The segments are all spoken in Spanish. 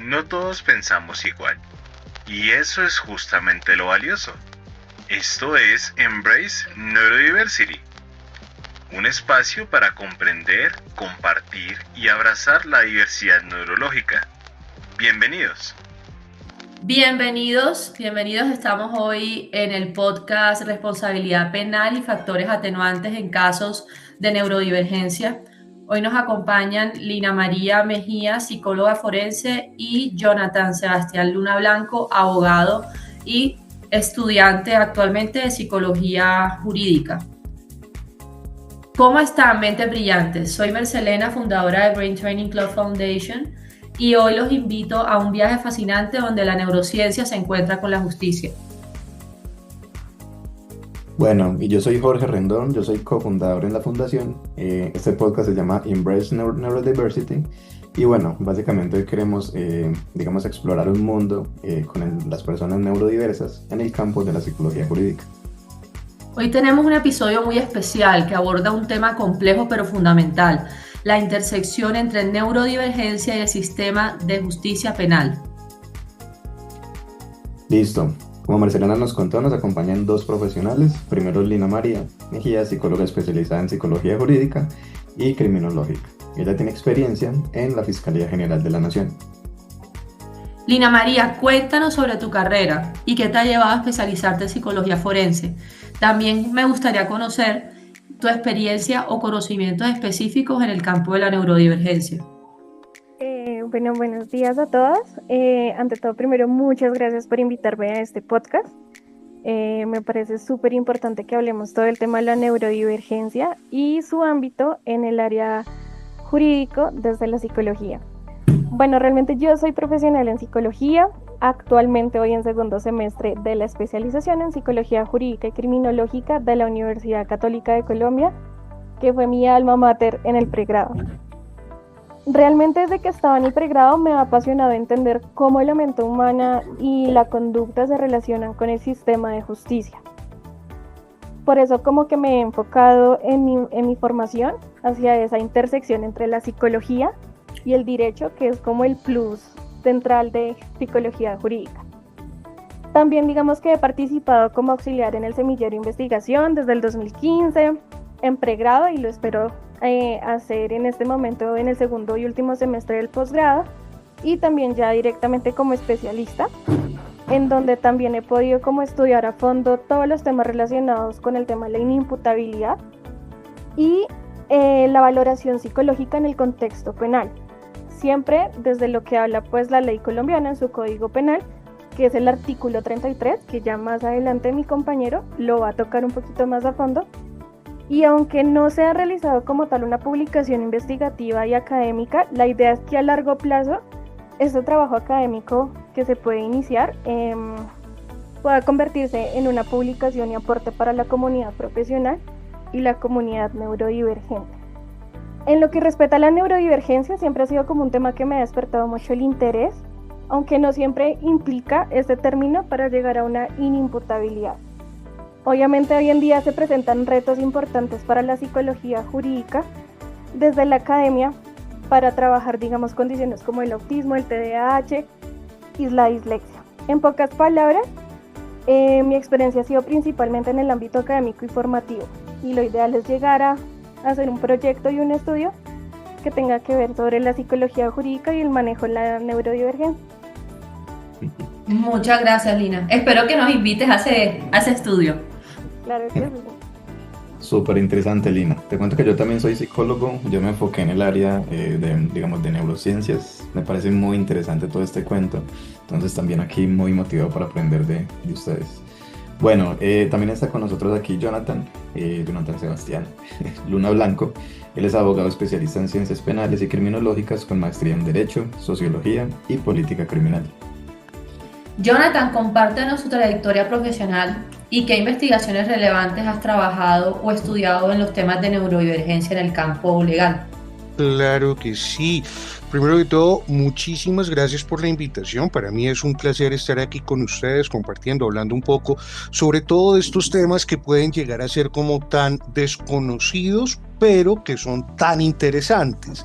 No todos pensamos igual, y eso es justamente lo valioso. Esto es Embrace Neurodiversity, un espacio para comprender, compartir y abrazar la diversidad neurológica. Bienvenidos. Bienvenidos. Estamos hoy en el podcast Responsabilidad Penal y Factores Atenuantes en Casos de Neurodivergencia. Hoy nos acompañan Lina María Mejía, psicóloga forense, y Jonathan Sebastián Luna Blanco, abogado y estudiante actualmente de psicología jurídica. ¿Cómo están, mentes brillantes? Soy Mercelena, fundadora de Brain Training Club Foundation, y hoy los invito a un viaje fascinante donde la neurociencia se encuentra con la justicia. Bueno, y yo soy Jorge Rendón, yo soy cofundador en la fundación. Este podcast se llama Embrace Neurodiversity. Y bueno, básicamente hoy queremos, explorar un mundo con las personas neurodiversas en el campo de la psicología jurídica. Hoy tenemos un episodio muy especial que aborda un tema complejo pero fundamental: la intersección entre neurodivergencia y el sistema de justicia penal. Listo. Como Marcelena nos contó, nos acompañan dos profesionales. Primero, Lina María Mejía, psicóloga especializada en psicología jurídica y criminológica. Ella tiene experiencia en la Fiscalía General de la Nación. Lina María, cuéntanos sobre tu carrera y qué te ha llevado a especializarte en psicología forense. También me gustaría conocer tu experiencia o conocimientos específicos en el campo de la neurodivergencia. Buenos días a todos. Ante todo, primero, muchas gracias por invitarme a este podcast. Me parece súper importante que hablemos todo el tema de la neurodivergencia y su ámbito en el área jurídico desde la psicología. Bueno, realmente yo soy profesional en psicología. Actualmente voy en segundo semestre de la especialización en psicología jurídica y criminológica de la Universidad Católica de Colombia, que fue mi alma mater en el pregrado. Realmente desde que estaba en el pregrado me ha apasionado entender cómo la mente humana y la conducta se relacionan con el sistema de justicia. Por eso como que me he enfocado en mi formación hacia esa intersección entre la psicología y el derecho, que es como el plus central de psicología jurídica. También digamos que he participado como auxiliar en el semillero de investigación desde el 2015 en pregrado, y lo espero hacer en este momento en el segundo y último semestre del posgrado, y también ya directamente como especialista, en donde también he podido como estudiar a fondo todos los temas relacionados con el tema de la inimputabilidad y la valoración psicológica en el contexto penal, siempre desde lo que habla pues la ley colombiana en su Código Penal, que es el artículo 33, que ya más adelante mi compañero lo va a tocar un poquito más a fondo. Y aunque no se ha realizado como tal una publicación investigativa y académica, la idea es que a largo plazo este trabajo académico que se puede iniciar pueda convertirse en una publicación y aporte para la comunidad profesional y la comunidad neurodivergente. En lo que respecta a la neurodivergencia, siempre ha sido como un tema que me ha despertado mucho el interés, aunque no siempre implica este término para llegar a una inimputabilidad. Obviamente hoy en día se presentan retos importantes para la psicología jurídica desde la academia para trabajar, digamos, condiciones como el autismo, el TDAH y la dislexia. En pocas palabras, mi experiencia ha sido principalmente en el ámbito académico y formativo, y lo ideal es llegar a hacer un proyecto y un estudio que tenga que ver sobre la psicología jurídica y el manejo de la neurodivergencia. Muchas gracias, Lina. Espero que nos invites a ese estudio. Claro que sí. Súper interesante, Lina. Te cuento que yo también soy psicólogo. Yo me enfoqué en el área de neurociencias. Me parece muy interesante todo este cuento. Entonces también aquí muy motivado para aprender de ustedes. Bueno, también está con nosotros aquí Jonathan Sebastián Luna Blanco. Él es abogado especialista en ciencias penales y criminológicas con maestría en Derecho, Sociología y Política Criminal. Jonathan, compártenos tu trayectoria profesional y qué investigaciones relevantes has trabajado o estudiado en los temas de neurodivergencia en el campo legal. Claro que sí. Primero que todo, muchísimas gracias por la invitación. Para mí es un placer estar aquí con ustedes compartiendo, hablando un poco sobre todo de estos temas que pueden llegar a ser como tan desconocidos, pero que son tan interesantes.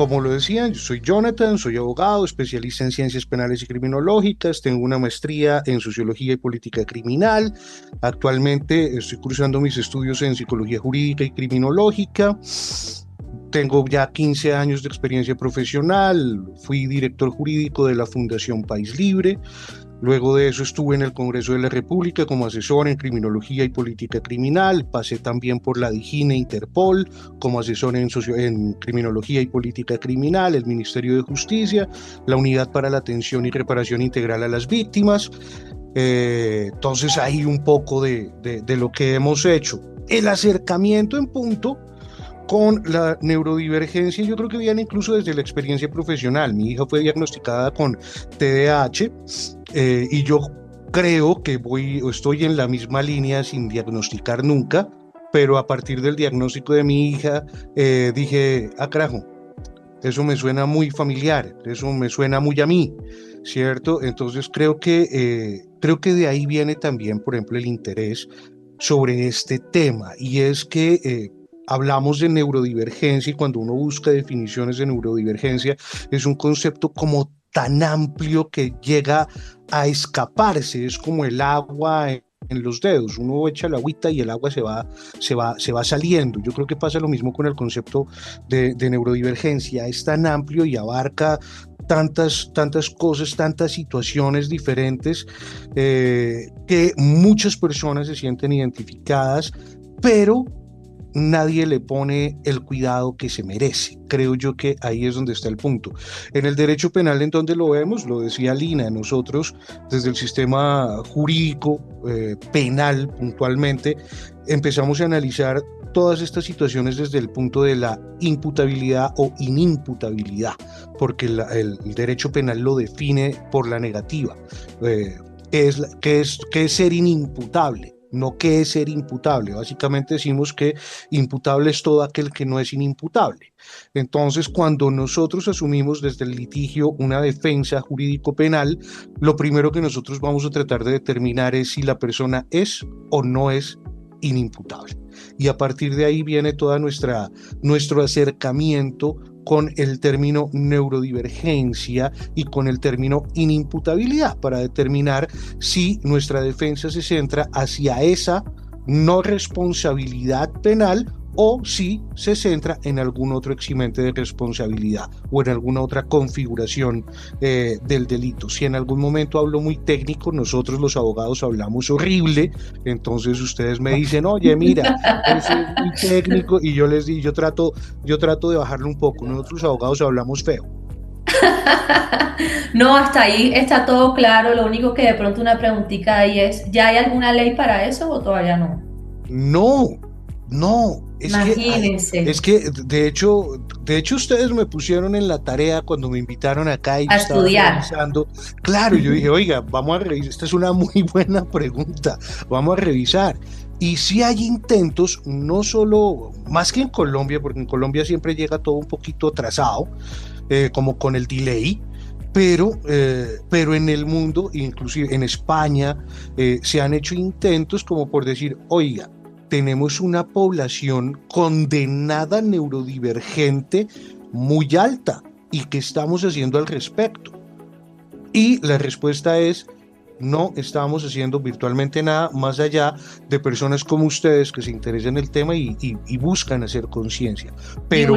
como lo decían, yo soy Jonathan, soy abogado, especialista en ciencias penales y criminológicas, tengo una maestría en sociología y política criminal. Actualmente estoy cursando mis estudios en psicología jurídica y criminológica. Tengo ya 15 años de experiencia profesional, fui director jurídico de la Fundación País Libre. Luego de eso estuve en el Congreso de la República como asesor en criminología y política criminal, pasé también por la DIGIN e Interpol como asesor en criminología y política criminal, el Ministerio de Justicia, la Unidad para la Atención y Reparación Integral a las Víctimas. Entonces ahí un poco de lo que hemos hecho. El acercamiento en punto con la neurodivergencia, yo creo que viene incluso desde la experiencia profesional. Mi hija fue diagnosticada con TDAH y yo creo que estoy en la misma línea sin diagnosticar nunca, pero a partir del diagnóstico de mi hija dije, carajo, eso me suena muy familiar, eso me suena muy a mí, ¿cierto? Entonces creo que de ahí viene también, por ejemplo, el interés sobre este tema, y es que hablamos de neurodivergencia y cuando uno busca definiciones de neurodivergencia es un concepto como tan amplio que llega a escaparse, es como el agua en los dedos, uno echa la agüita y el agua se va saliendo. Yo creo que pasa lo mismo con el concepto de neurodivergencia, es tan amplio y abarca tantas cosas, tantas situaciones diferentes que muchas personas se sienten identificadas, pero nadie le pone el cuidado que se merece. Creo yo que ahí es donde está el punto. En el derecho penal, en donde lo vemos, lo decía Lina, nosotros desde el sistema jurídico penal puntualmente empezamos a analizar todas estas situaciones desde el punto de la imputabilidad o inimputabilidad, porque el derecho penal lo define por la negativa. ¿Qué es ser inimputable? No qué es ser imputable. Básicamente decimos que imputable es todo aquel que no es inimputable. Entonces, cuando nosotros asumimos desde el litigio una defensa jurídico-penal, lo primero que nosotros vamos a tratar de determinar es si la persona es o no es inimputable. Y a partir de ahí viene todo nuestro acercamiento con el término neurodivergencia y con el término inimputabilidad para determinar si nuestra defensa se centra hacia esa no responsabilidad penal o si se centra en algún otro eximente de responsabilidad o en alguna otra configuración del delito. Si en algún momento hablo muy técnico, nosotros los abogados hablamos horrible, entonces ustedes me dicen, oye, mira, eso es muy técnico, y yo les digo, yo trato de bajarlo un poco. Nosotros los abogados hablamos feo. No, hasta ahí está todo claro. Lo único que de pronto una preguntita ahí es, ¿ya hay alguna ley para eso o todavía no? No, Imagínense. es que de hecho ustedes me pusieron en la tarea cuando me invitaron acá y A estaba estudiar. revisando. Claro, yo dije, oiga, vamos a revisar, esta es una muy buena pregunta, vamos a revisar. Y sí hay intentos, no solo, más que en Colombia, porque en Colombia siempre llega todo un poquito atrasado, como con el delay, pero en el mundo, inclusive en España, se han hecho intentos como por decir, oiga, tenemos una población condenada neurodivergente muy alta, ¿y qué estamos haciendo al respecto? Y la respuesta es, no estamos haciendo virtualmente nada más allá de personas como ustedes que se interesan en el tema y buscan hacer conciencia. Pero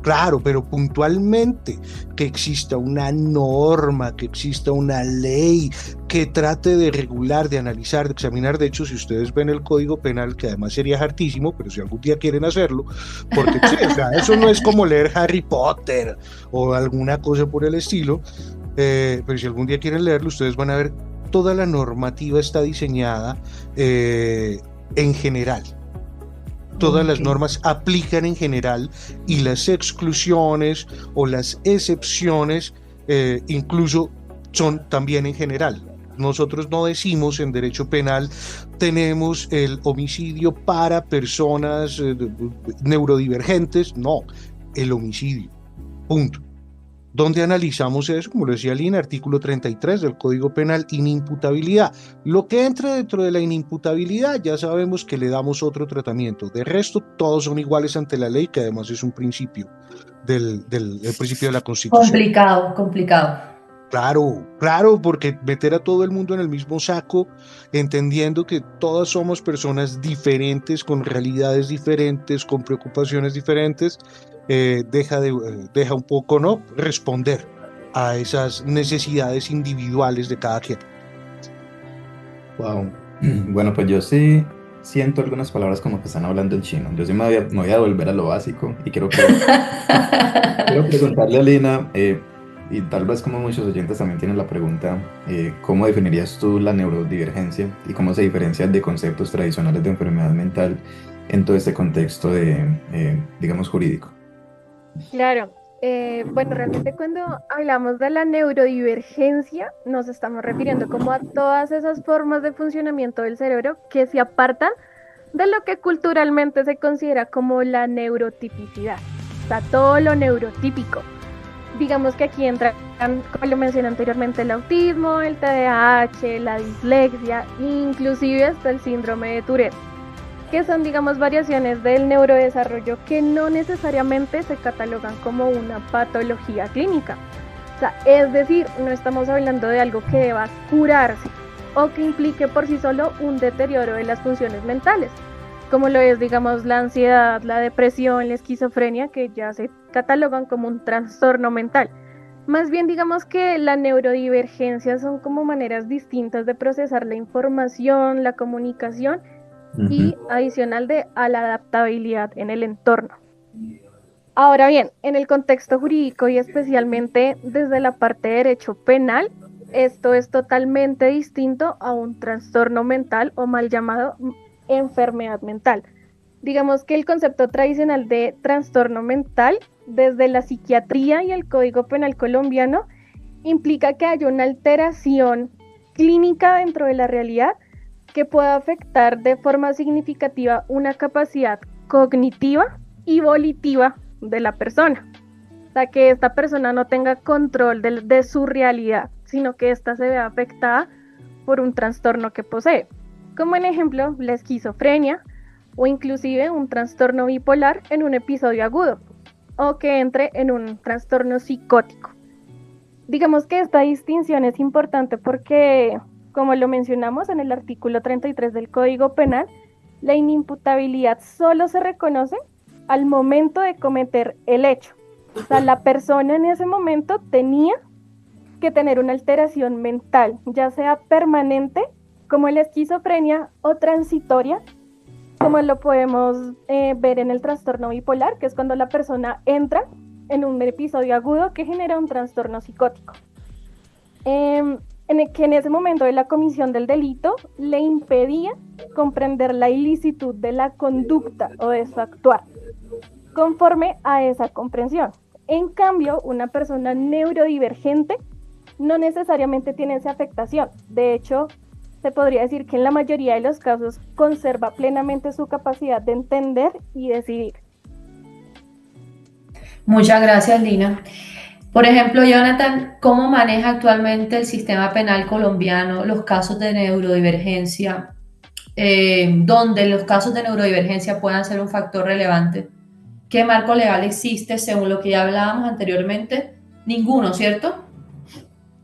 claro, pero puntualmente que exista una norma, que exista una ley que trate de regular, de analizar, de examinar. De hecho, si ustedes ven el Código Penal, que además sería hartísimo, pero si algún día quieren hacerlo, porque sí, o sea, eso no es como leer Harry Potter o alguna cosa por el estilo, pero si algún día quieren leerlo, ustedes van a ver toda la normativa está diseñada en general. Todas las normas aplican en general y las exclusiones o las excepciones incluso son también en general. Nosotros no decimos en derecho penal tenemos el homicidio para personas neurodivergentes, no, el homicidio, punto. Donde analizamos eso, como lo decía Lina, artículo 33 del Código Penal, inimputabilidad. Lo que entra dentro de la inimputabilidad ya sabemos que le damos otro tratamiento. De resto, todos son iguales ante la ley, que además es un principio del principio de la Constitución. Complicado. Claro, porque meter a todo el mundo en el mismo saco, entendiendo que todas somos personas diferentes, con realidades diferentes, con preocupaciones diferentes, deja un poco, ¿no?, responder a esas necesidades individuales de cada quien. Wow. Bueno, pues yo sí siento algunas palabras como que están hablando en chino. Yo sí me voy a volver a lo básico y quiero preguntarle a Lina, y tal vez como muchos oyentes también tienen la pregunta, ¿cómo definirías tú la neurodivergencia y cómo se diferencia de conceptos tradicionales de enfermedad mental en todo este contexto digamos, jurídico? Claro, bueno, realmente cuando hablamos de la neurodivergencia nos estamos refiriendo como a todas esas formas de funcionamiento del cerebro que se apartan de lo que culturalmente se considera como la neurotipicidad, o sea, todo lo neurotípico. Digamos que aquí entran, como lo mencioné anteriormente, el autismo, el TDAH, la dislexia, inclusive hasta el síndrome de Tourette, que son, digamos, variaciones del neurodesarrollo que no necesariamente se catalogan como una patología clínica. O sea, es decir, no estamos hablando de algo que deba curarse o que implique por sí solo un deterioro de las funciones mentales, como lo es, digamos, la ansiedad, la depresión, la esquizofrenia, que ya se catalogan como un trastorno mental. Más bien, digamos que la neurodivergencia son como maneras distintas de procesar la información, la comunicación y adicional a la adaptabilidad en el entorno. Ahora bien, en el contexto jurídico y especialmente desde la parte de derecho penal, esto es totalmente distinto a un trastorno mental o mal llamado enfermedad mental. Digamos que el concepto tradicional de trastorno mental desde la psiquiatría y el Código Penal colombiano implica que haya una alteración clínica dentro de la realidad que pueda afectar de forma significativa una capacidad cognitiva y volitiva de la persona. O sea, que esta persona no tenga control de su realidad, sino que ésta se vea afectada por un trastorno que posee. Como en ejemplo, la esquizofrenia o inclusive un trastorno bipolar en un episodio agudo o que entre en un trastorno psicótico. Digamos que esta distinción es importante porque, como lo mencionamos en el artículo 33 del Código Penal, la inimputabilidad solo se reconoce al momento de cometer el hecho. O sea, la persona en ese momento tenía que tener una alteración mental, ya sea permanente, como la esquizofrenia, o transitoria, como lo podemos ver en el trastorno bipolar, que es cuando la persona entra en un episodio agudo que genera un trastorno psicótico. En ese momento de la comisión del delito le impedía comprender la ilicitud de la conducta o de su actuar, conforme a esa comprensión. En cambio, una persona neurodivergente no necesariamente tiene esa afectación. De hecho, se podría decir que en la mayoría de los casos conserva plenamente su capacidad de entender y decidir. Muchas gracias, Lina. Por ejemplo, Jonathan, ¿cómo maneja actualmente el sistema penal colombiano los casos de neurodivergencia, donde los casos de neurodivergencia puedan ser un factor relevante? ¿Qué marco legal existe según lo que ya hablábamos anteriormente? Ninguno, ¿cierto?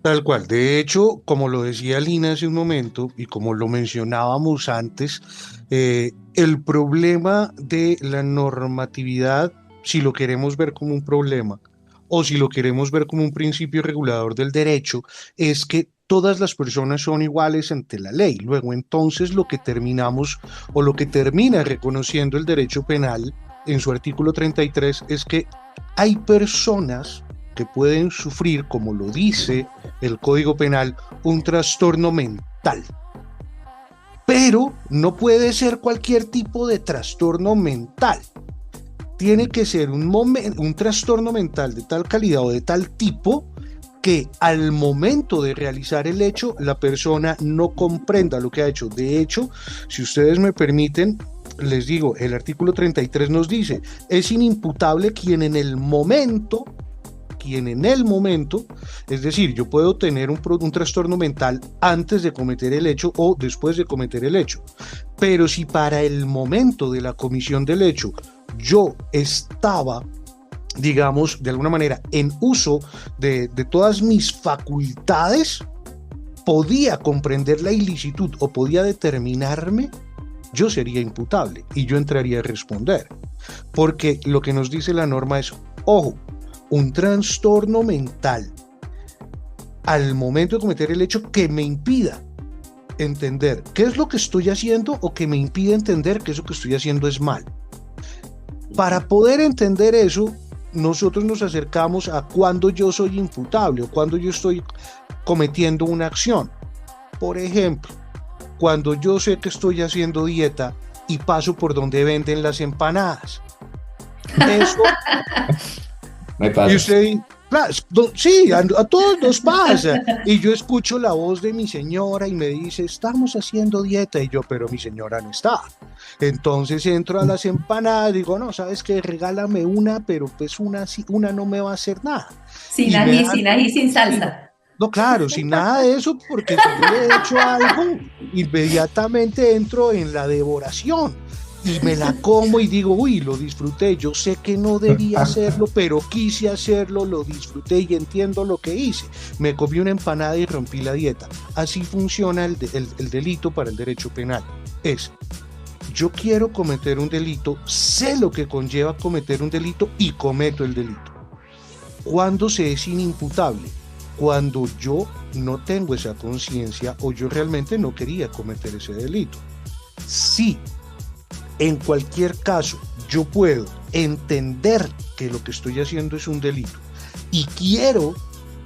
Tal cual. De hecho, como lo decía Lina hace un momento y como lo mencionábamos antes, el problema de la normatividad, si lo queremos ver como un problema o si lo queremos ver como un principio regulador del derecho, es que todas las personas son iguales ante la ley. Luego, entonces, lo que terminamos o lo que termina reconociendo el derecho penal en su artículo 33 es que hay personas que pueden sufrir, como lo dice el Código Penal, un trastorno mental. Pero no puede ser cualquier tipo de trastorno mental. Tiene que ser un trastorno mental de tal calidad o de tal tipo que al momento de realizar el hecho, la persona no comprenda lo que ha hecho. De hecho, si ustedes me permiten, les digo, el artículo 33 nos dice, es inimputable quien en el momento, es decir, yo puedo tener un trastorno mental antes de cometer el hecho o después de cometer el hecho, pero si para el momento de la comisión del hecho yo estaba digamos, de alguna manera, en uso de todas mis facultades, podía comprender la ilicitud o podía determinarme, yo sería imputable y yo entraría a responder. Porque lo que nos dice la norma es, ojo, un trastorno mental al momento de cometer el hecho que me impida entender qué es lo que estoy haciendo o que me impide entender que eso que estoy haciendo es mal. Para poder entender eso, nosotros nos acercamos a cuando yo soy imputable o cuando yo estoy cometiendo una acción. Por ejemplo, cuando yo sé que estoy haciendo dieta y paso por donde venden las empanadas. Eso. Me pasa. Y usted, claro, sí, a todos nos pasa. Y yo escucho la voz de mi señora y me dice, estamos haciendo dieta. Y yo, pero mi señora no está. Entonces entro a las empanadas y digo, no, ¿sabes qué? Regálame una, pero pues una no me va a hacer nada. Sin ají, sin salsa. No, claro, sin nada de eso, porque si yo le he hecho algo, inmediatamente entro en la devoración y me la como y digo, uy, lo disfruté, yo sé que no debía hacerlo, pero quise hacerlo, lo disfruté y entiendo lo que hice. Me comí una empanada y rompí la dieta. Así funciona el delito para el derecho penal. Yo quiero cometer un delito, sé lo que conlleva cometer un delito y cometo el delito. ¿Cuándo se es inimputable? Cuando yo no tengo esa conciencia o yo realmente no quería cometer ese delito. Sí, en cualquier caso yo puedo entender que lo que estoy haciendo es un delito y quiero,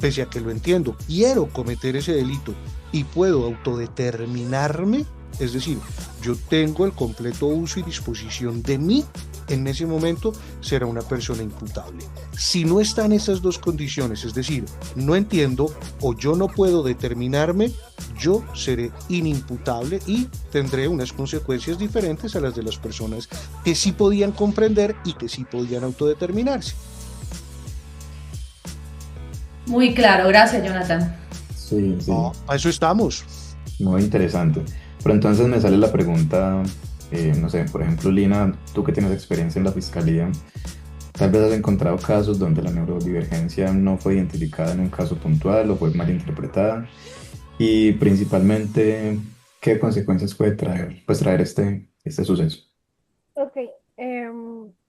pese a que lo entiendo, quiero cometer ese delito y puedo autodeterminarme, es decir, yo tengo el completo uso y disposición de mí, en ese momento será una persona imputable. Si no están esas dos condiciones, es decir, no entiendo o yo no puedo determinarme, yo seré inimputable y tendré unas consecuencias diferentes a las de las personas que sí podían comprender y que sí podían autodeterminarse. Muy claro, gracias, Jonathan. Sí. No, a eso estamos. Muy interesante. Pero entonces me sale la pregunta, no sé, por ejemplo, Lina, tú que tienes experiencia en la fiscalía, tal vez has encontrado casos donde la neurodivergencia no fue identificada en un caso puntual o fue mal interpretada, y principalmente, ¿qué consecuencias puede traer este suceso? Ok,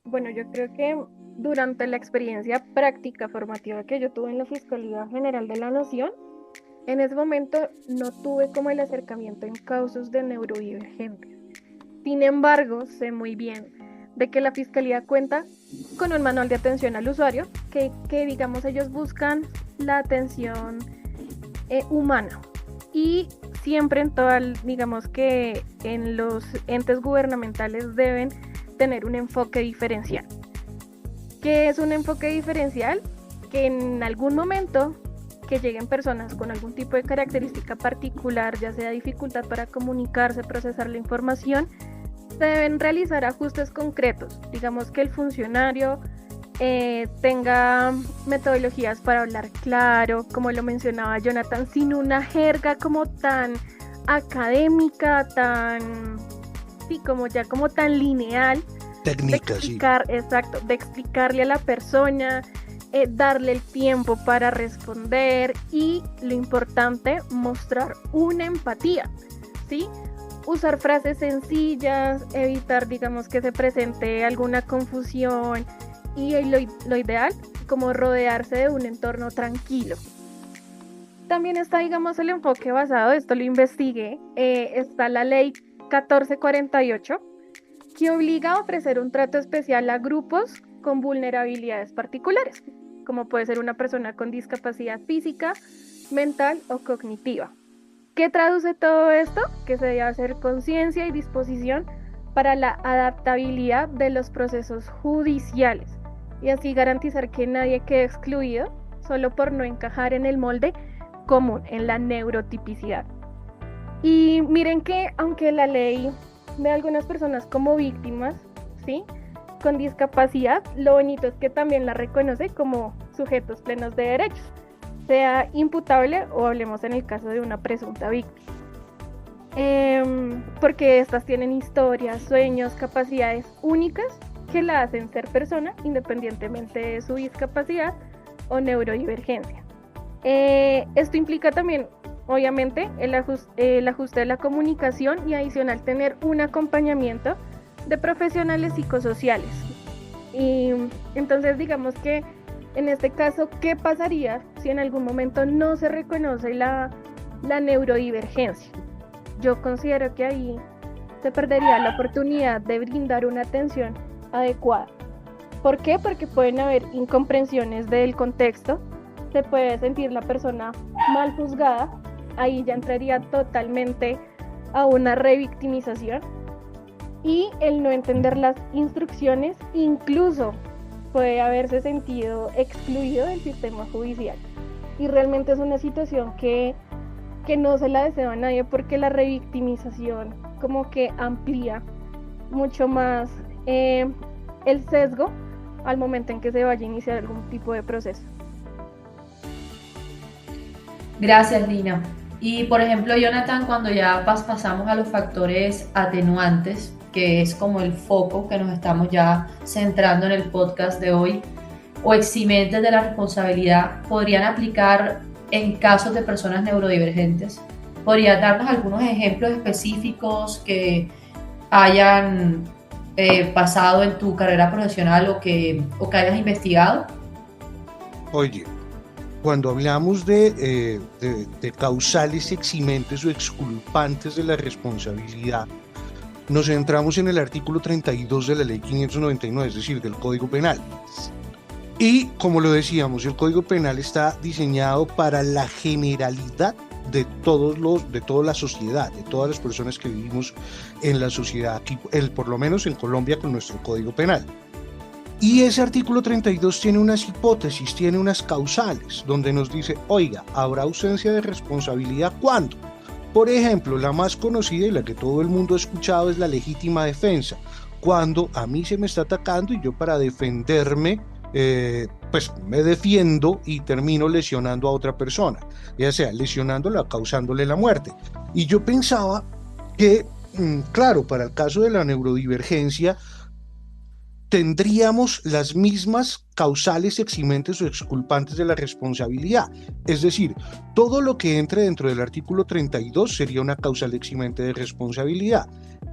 bueno, yo creo que durante la experiencia práctica formativa que yo tuve en la Fiscalía General de la Nación, en ese momento no tuve como el acercamiento en casos de neurodivergencia. Sin embargo, sé muy bien de que la Fiscalía cuenta con un manual de atención al usuario que digamos, ellos buscan la atención humana. Y siempre digamos que en los entes gubernamentales deben tener un enfoque diferencial. ¿Qué es un enfoque diferencial? Que en algún momento que lleguen personas con algún tipo de característica particular, ya sea dificultad para comunicarse, procesar la información, se deben realizar ajustes concretos. Digamos que el funcionario tenga metodologías para hablar claro, como lo mencionaba Jonathan, sin una jerga como tan académica, como tan lineal. Técnica, Exacto, de explicarle a la persona, darle el tiempo para responder y, lo importante, mostrar una empatía, ¿sí? Usar frases sencillas, evitar, digamos, que se presente alguna confusión y lo ideal, como rodearse de un entorno tranquilo. También está, digamos, el enfoque basado, esto lo investigué, está la ley 1448, que obliga a ofrecer un trato especial a grupos con vulnerabilidades particulares, como puede ser una persona con discapacidad física, mental o cognitiva. ¿Qué traduce todo esto? Que se debe hacer conciencia y disposición para la adaptabilidad de los procesos judiciales y así garantizar que nadie quede excluido solo por no encajar en el molde común, en la neurotipicidad. Y miren que aunque la ley ve a algunas personas como víctimas, ¿sí?, con discapacidad, lo bonito es que también la reconoce como sujetos plenos de derechos, sea imputable o hablemos en el caso de una presunta víctima. Porque estas tienen historias, sueños, capacidades únicas que la hacen ser persona independientemente de su discapacidad o neurodivergencia. Esto implica también, obviamente, el ajuste de la comunicación y adicional tener un acompañamiento de profesionales psicosociales. Y entonces digamos que en este caso, ¿qué pasaría si en algún momento no se reconoce la neurodivergencia? Yo considero que ahí se perdería la oportunidad de brindar una atención adecuada. ¿Por qué? Porque pueden haber incomprensiones del contexto, se puede sentir la persona mal juzgada, ahí ya entraría totalmente a una revictimización, y el no entender las instrucciones incluso puede haberse sentido excluido del sistema judicial. Y realmente es una situación que no se la deseo a nadie, porque la revictimización como que amplía mucho más el sesgo al momento en que se vaya a iniciar algún tipo de proceso. Gracias, Lina. Y por ejemplo, Jonathan, cuando ya pasamos a los factores atenuantes, que es como el foco que nos estamos ya centrando en el podcast de hoy, o eximentes de la responsabilidad, ¿podrían aplicar en casos de personas neurodivergentes? ¿Podrías darnos algunos ejemplos específicos que hayan pasado en tu carrera profesional o que hayas investigado? Oye, cuando hablamos de causales eximentes o exculpantes de la responsabilidad, nos centramos en el artículo 32 de la Ley 599, es decir, del Código Penal. Y como lo decíamos, el Código Penal está diseñado para la generalidad de toda la sociedad, de todas las personas que vivimos en la sociedad, aquí, por lo menos en Colombia, con nuestro Código Penal. Y ese artículo 32 tiene unas hipótesis, tiene unas causales, donde nos dice, oiga, ¿habrá ausencia de responsabilidad cuándo? Por ejemplo, la más conocida y la que todo el mundo ha escuchado es la legítima defensa, cuando a mí se me está atacando y yo para defenderme, pues me defiendo y termino lesionando a otra persona, ya sea lesionándola o causándole la muerte. Y yo pensaba que, claro, para el caso de la neurodivergencia, tendríamos las mismas causales eximentes o exculpantes de la responsabilidad. Es decir, todo lo que entre dentro del artículo 32 sería una causal eximente de responsabilidad.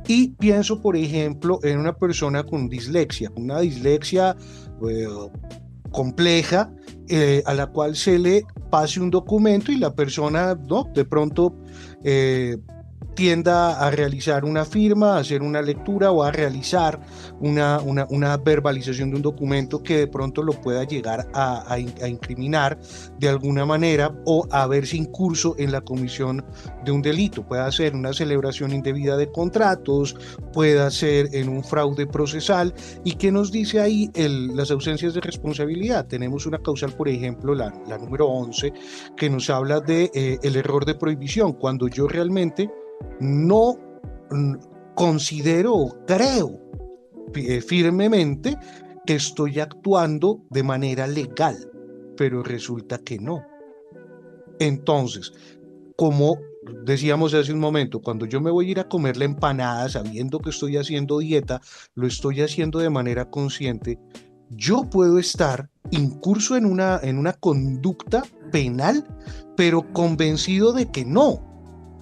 Y pienso, por ejemplo, en una persona con dislexia, una dislexia compleja, a la cual se le pase un documento y la persona, ¿no?, de pronto tienda a realizar una firma, a hacer una lectura o a realizar una verbalización de un documento que de pronto lo pueda llegar a incriminar de alguna manera o a verse incurso en la comisión de un delito. Puede ser una celebración indebida de contratos, puede ser en un fraude procesal. ¿Y qué nos dice ahí las ausencias de responsabilidad? Tenemos una causal, por ejemplo, la número 11, que nos habla de el error de prohibición, cuando yo realmente no considero o creo firmemente que estoy actuando de manera legal, pero resulta que no. Entonces, como decíamos hace un momento, cuando yo me voy a ir a comer la empanada sabiendo que estoy haciendo dieta, lo estoy haciendo de manera consciente, yo puedo estar incurso en una conducta penal, pero convencido de que no.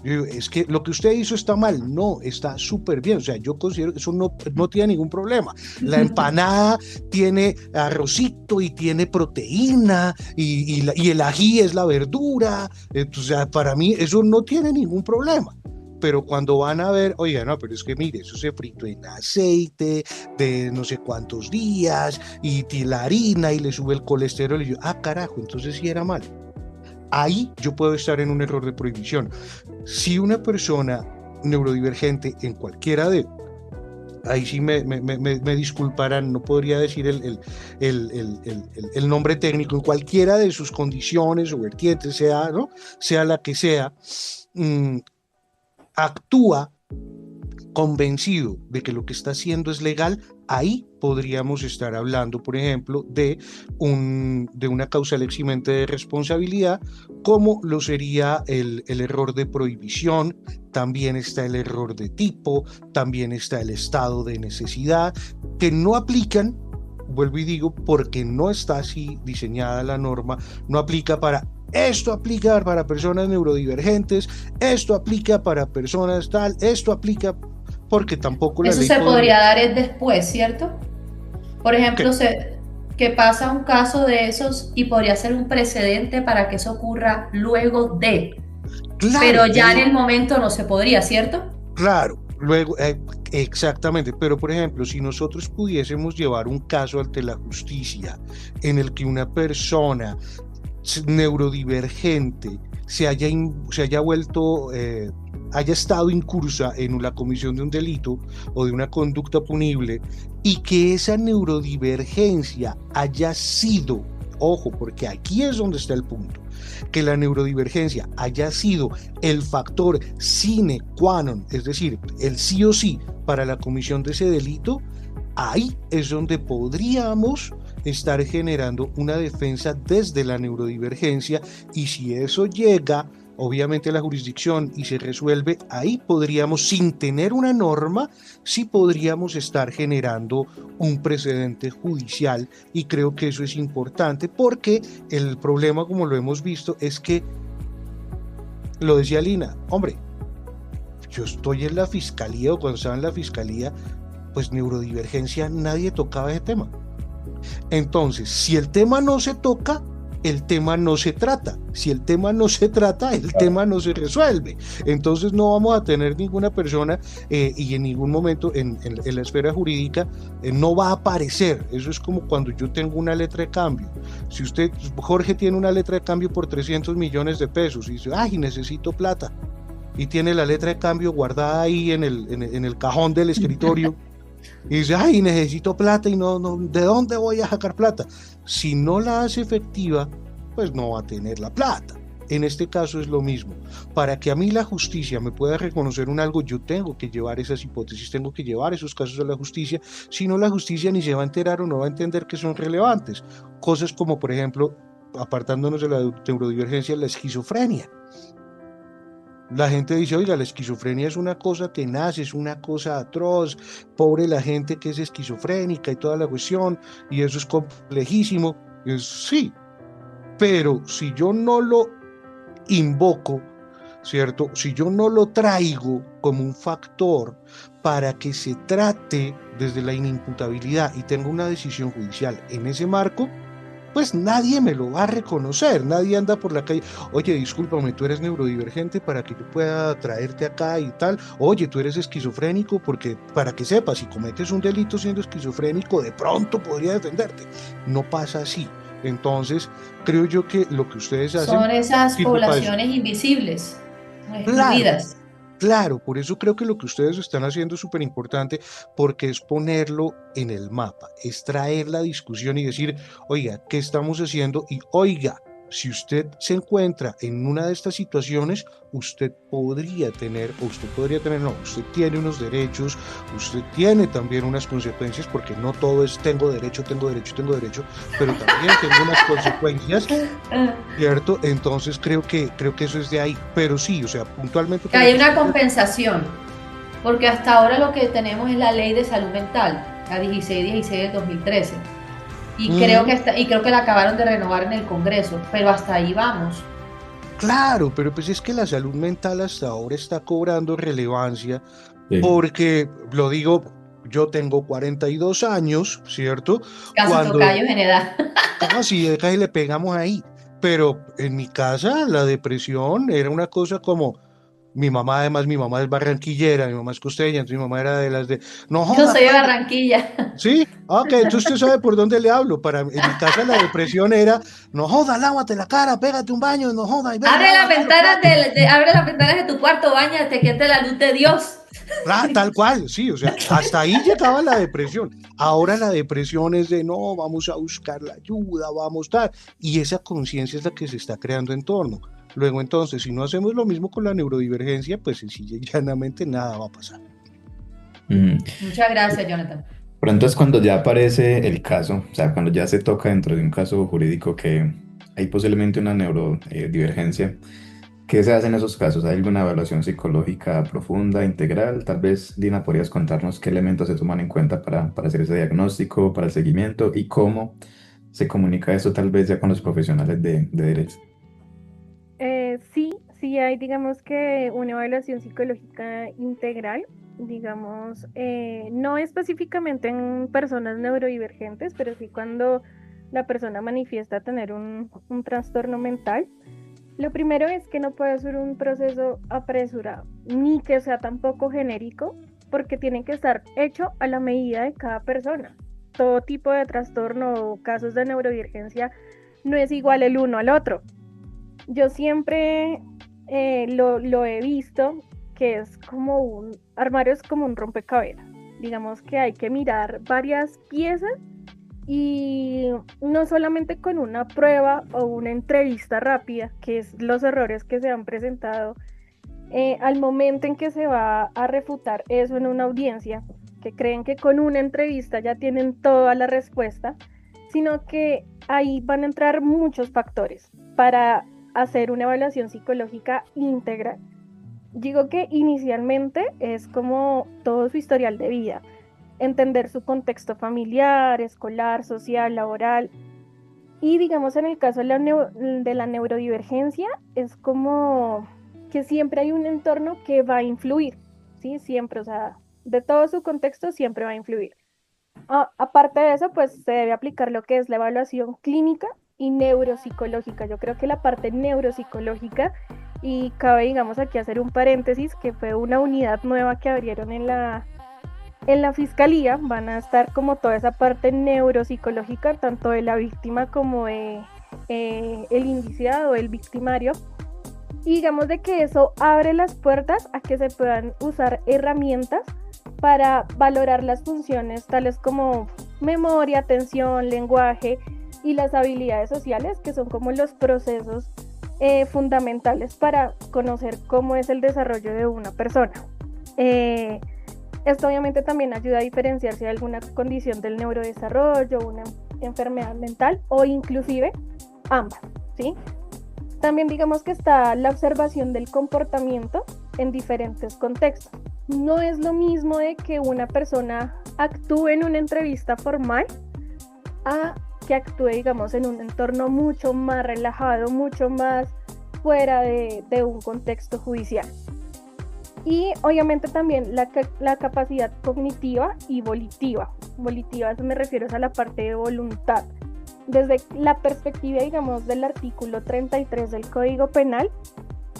Es que lo que usted hizo está mal. No, está súper bien. O sea, yo considero que eso no tiene ningún problema. La empanada tiene arrocito y tiene proteína y el ají es la verdura. O sea, para mí eso no tiene ningún problema. Pero cuando van a ver, oiga, no, pero es que mire, eso se fritó en aceite de no sé cuántos días y la harina y le sube el colesterol y yo, carajo, entonces sí era mal. Ahí yo puedo estar en un error de prohibición. Si una persona neurodivergente en cualquiera de, ahí sí me disculparán, no podría decir el nombre técnico, en cualquiera de sus condiciones o vertientes, sea la que sea, actúa convencido de que lo que está haciendo es legal, ahí podríamos estar hablando, por ejemplo, de una causal eximente de responsabilidad, como lo sería el error de prohibición. También está el error de tipo, también está el estado de necesidad, que no aplican, vuelvo y digo, porque no está así diseñada la norma, no aplica para... Esto aplica para personas neurodivergentes, esto aplica para personas tal, esto aplica porque tampoco la Eso ley se podría dar es después, ¿cierto? Por ejemplo, que pasa un caso de esos y podría ser un precedente para que eso ocurra luego de. Claro, pero ya en el momento no se podría, ¿cierto? Claro, luego, exactamente, pero por ejemplo, si nosotros pudiésemos llevar un caso ante la justicia en el que una persona neurodivergente se haya vuelto, haya estado incursa en la comisión de un delito o de una conducta punible, y que esa neurodivergencia haya sido, ojo, porque aquí es donde está el punto, que la neurodivergencia haya sido el factor sine qua non, es decir, el sí o sí para la comisión de ese delito, ahí es donde podríamos estar generando una defensa desde la neurodivergencia, y si eso llega obviamente a la jurisdicción y se resuelve, ahí podríamos, sin tener una norma, sí podríamos estar generando un precedente judicial, y creo que eso es importante porque el problema, como lo hemos visto, es que, lo decía Lina, hombre, yo estoy en la fiscalía, o cuando estaba en la fiscalía, pues neurodivergencia, nadie tocaba ese tema. Entonces, si el tema no se toca, el tema no se trata. Si el tema no se trata, el tema no se resuelve. Entonces no vamos a tener ninguna persona y en ningún momento en la esfera jurídica no va a aparecer. Eso es como cuando yo tengo una letra de cambio. Si usted, Jorge, tiene una letra de cambio por 300 millones de pesos y dice, ay, necesito plata, y tiene la letra de cambio guardada ahí en el cajón del escritorio, y dice, ay, necesito plata y no, ¿de dónde voy a sacar plata? Si no la hace efectiva, pues no va a tener la plata. En este caso es lo mismo. Para que a mí la justicia me pueda reconocer un algo, yo tengo que llevar esas hipótesis, tengo que llevar esos casos a la justicia. Si no, la justicia ni se va a enterar o no va a entender que son relevantes. Cosas como, por ejemplo, apartándonos de la neurodivergencia, la esquizofrenia. La gente dice, oiga, la esquizofrenia es una cosa tenaz, es una cosa atroz, pobre la gente que es esquizofrénica y toda la cuestión, y eso es complejísimo. Sí, pero si yo no lo invoco, ¿cierto? Si yo no lo traigo como un factor para que se trate desde la inimputabilidad y tenga una decisión judicial en ese marco, pues nadie me lo va a reconocer, nadie anda por la calle, oye, discúlpame, tú eres neurodivergente para que yo pueda traerte acá y tal, oye, tú eres esquizofrénico, porque para que sepas, si cometes un delito siendo esquizofrénico, de pronto podría defenderte. No pasa así. Entonces, creo yo que lo que ustedes hacen... Son esas poblaciones invisibles, excluidas. Claro, por eso creo que lo que ustedes están haciendo es súper importante, porque es ponerlo en el mapa, es traer la discusión y decir, oiga, ¿qué estamos haciendo? Y oiga, si usted se encuentra en una de estas situaciones, usted tiene unos derechos, usted tiene también unas consecuencias, porque no todo es tengo derecho, pero también tengo unas consecuencias, ¿cierto? Entonces creo que eso es de ahí, pero sí, o sea, puntualmente... Que hay una compensación, porque hasta ahora lo que tenemos es la Ley de Salud Mental, la 1616 del 2013. Y creo que la acabaron de renovar en el Congreso, pero hasta ahí vamos. Claro, pero pues es que la salud mental hasta ahora está cobrando relevancia, porque, lo digo, yo tengo 42 años, ¿cierto? Casi tocayos en edad. Casi le pegamos ahí, pero en mi casa la depresión era una cosa como... Mi mamá es barranquillera, mi mamá es costeña, entonces mi mamá era de las de... No, yo soy de Barranquilla. Sí, ok, entonces usted sabe por dónde le hablo. En mi casa la depresión era, no joda, lávate la cara, pégate un baño, no joda. Abre las ventanas de tu cuarto, báñate, que esta es la luz de Dios. Tal cual, sí, o sea, hasta ahí llegaba la depresión. Ahora la depresión es de, no, vamos a buscar la ayuda, vamos a dar. Y esa conciencia es la que se está creando en torno. Luego, entonces, si no hacemos lo mismo con la neurodivergencia, pues sencillamente nada va a pasar. Muchas gracias, Jonathan. Pero entonces cuando ya aparece el caso, o sea, cuando ya se toca dentro de un caso jurídico que hay posiblemente una neurodivergencia, ¿qué se hace en esos casos? ¿Hay alguna evaluación psicológica profunda, integral? Tal vez, Lina, podrías contarnos qué elementos se toman en cuenta para hacer ese diagnóstico, para el seguimiento y cómo se comunica eso tal vez ya con los profesionales de derecho. Sí, sí hay, digamos que una evaluación psicológica integral, digamos, no específicamente en personas neurodivergentes, pero sí cuando la persona manifiesta tener un trastorno mental. Lo primero es que no puede ser un proceso apresurado, ni que sea tampoco genérico, porque tiene que estar hecho a la medida de cada persona. Todo tipo de trastorno o casos de neurodivergencia no es igual el uno al otro. Yo siempre lo he visto que es como un armario, es como un rompecabezas. Digamos que hay que mirar varias piezas y no solamente con una prueba o una entrevista rápida, que es los errores que se han presentado al momento en que se va a refutar eso en una audiencia, que creen que con una entrevista ya tienen toda la respuesta, sino que ahí van a entrar muchos factores para hacer una evaluación psicológica íntegra. Digo que inicialmente es como todo su historial de vida, entender su contexto familiar, escolar, social, laboral. Y digamos en el caso de la neurodivergencia, es como que siempre hay un entorno que va a influir, ¿sí? Siempre, o sea, de todo su contexto siempre va a influir. Aparte de eso, pues se debe aplicar lo que es la evaluación clínica y neuropsicológica. Yo creo que la parte neuropsicológica, y cabe, digamos, aquí hacer un paréntesis, que fue una unidad nueva que abrieron en la fiscalía, van a estar como toda esa parte neuropsicológica, tanto de la víctima como de el indiciado, el victimario. Y digamos de que eso abre las puertas a que se puedan usar herramientas para valorar las funciones tales como memoria, atención, lenguaje y las habilidades sociales, que son como los procesos fundamentales para conocer cómo es el desarrollo de una persona. Esto obviamente también ayuda a diferenciar si hay alguna condición del neurodesarrollo, una enfermedad mental o inclusive ambas, ¿sí? También digamos que está la observación del comportamiento en diferentes contextos. No es lo mismo de que una persona actúe en una entrevista formal a que actúe, digamos, en un entorno mucho más relajado, mucho más fuera de un contexto judicial. Y obviamente también la capacidad cognitiva y volitiva. Volitiva, eso me refiero a la parte de voluntad. Desde la perspectiva, digamos, del artículo 33 del Código Penal,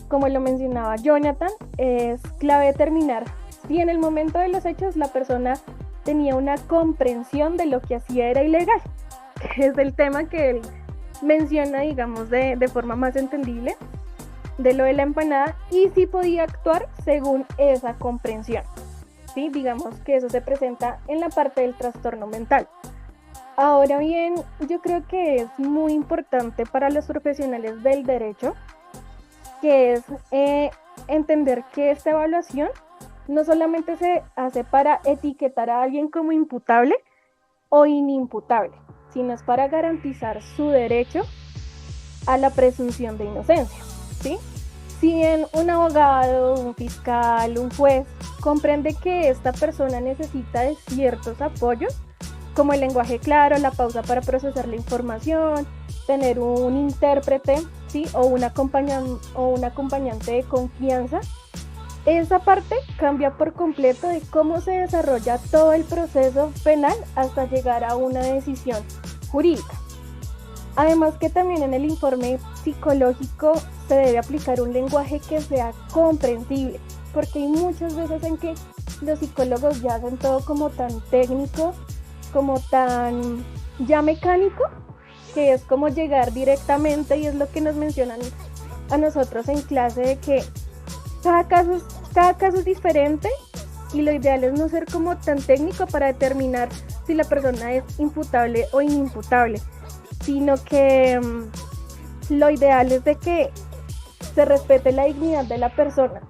como lo mencionaba Jonathan, es clave determinar si en el momento de los hechos la persona tenía una comprensión de lo que hacía era ilegal, que es el tema que él menciona, digamos, de forma más entendible, de lo de la empanada, y si podía actuar según esa comprensión, ¿sí? Digamos que eso se presenta en la parte del trastorno mental. Ahora bien, yo creo que es muy importante para los profesionales del derecho, que es entender que esta evaluación no solamente se hace para etiquetar a alguien como imputable o inimputable, sino es para garantizar su derecho a la presunción de inocencia, ¿sí? Si bien un abogado, un fiscal, un juez comprende que esta persona necesita de ciertos apoyos, como el lenguaje claro, la pausa para procesar la información, tener un intérprete, ¿sí? o un acompañante de confianza, esa parte cambia por completo de cómo se desarrolla todo el proceso penal hasta llegar a una decisión jurídica. Además que también en el informe psicológico se debe aplicar un lenguaje que sea comprensible, porque hay muchas veces en que los psicólogos ya hacen todo como tan técnico, como tan ya mecánico, que es como llegar directamente, y es lo que nos mencionan a nosotros en clase, de que cada caso es diferente y lo ideal es no ser como tan técnico para determinar si la persona es imputable o inimputable, sino que lo ideal es de que se respete la dignidad de la persona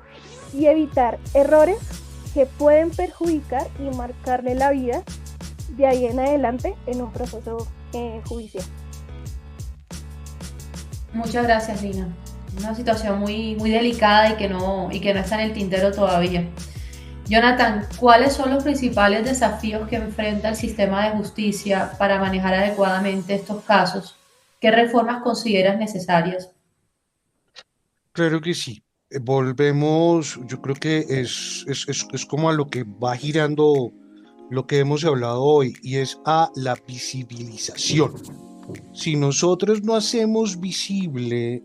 y evitar errores que pueden perjudicar y marcarle la vida de ahí en adelante en un proceso judicial. Muchas gracias, Lina. Una situación muy, muy delicada y que no está en el tintero todavía. Jonathan, ¿cuáles son los principales desafíos que enfrenta el sistema de justicia para manejar adecuadamente estos casos? ¿Qué reformas consideras necesarias? Claro que sí. Volvemos, yo creo que es como a lo que va girando lo que hemos hablado hoy, y es a la visibilización. Si nosotros no hacemos visible